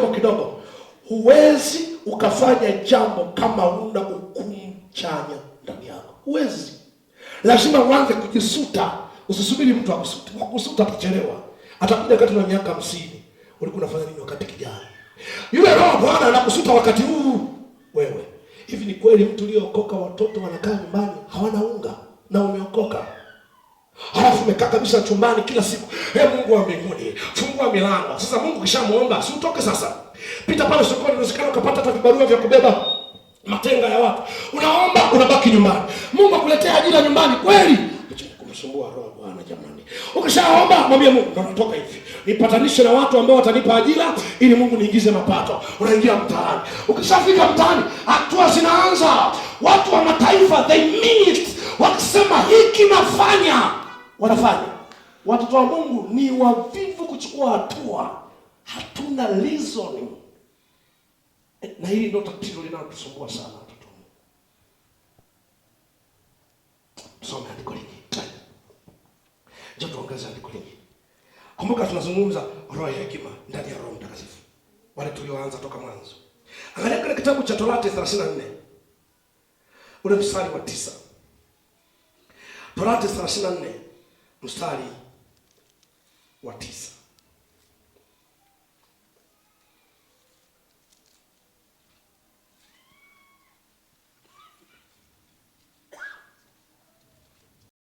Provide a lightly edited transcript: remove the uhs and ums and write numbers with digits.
kidogo. Huwezi ukafanya jambo kama una hukumu chanya ndani yako. Huwezi. Lazima uanze kujisuta. Usisubiri mtu akusute. Kusuta atachelewa. Atakuja wakati na miaka 50. Ulikuwa unafanya nini wakati kijana? Yule roho Bwana anakusuta wakati huu. Wewe. Hivi ni kweli mtu aliyookoka watoto wanakaa nyumbani hawana unga na umeokoka? Halafu umekaa kabisa chumbani kila siku. Mungu wa mbinguni, fungua milango. Sasa Mungu kishamuomba, si utoke sasa. Pita pale sokoni, unawezekana ukapata hata vibarua vya kubeba matenga ya watu. Unaomba, unabaki nyumbani. Mungu akuletea ajira nyumbani kweli? Acha kumsumbua roho Bwana jamani. Ukishaomba, mwambie Mungu, ndo natoka hivi. Nipatanishe na watu ambao watanipa ajira ili Mungu niingize mapato. Unaingia mtaani. Ukishafika mtaani, hatua zinaanza. Watu wa mataifa they mean it. Wakisema hiki nafanya, wanafanya. Watoto wa Mungu ni wavivu kuchukua hatua. Hatuna reasoning. Na hili ndio tatizo linalotusumbua sana watoto. Tusome andiko hili. Njoo tuongeze andiko hili. Kumbuka tunazungumza roho ya hekima ndani ya Roho Mtakatifu. Wale tulioanza toka mwanzo. Angalia kile kitabu cha Torati 34. Ule mstari wa 9. Torati 34 mstari wa 9.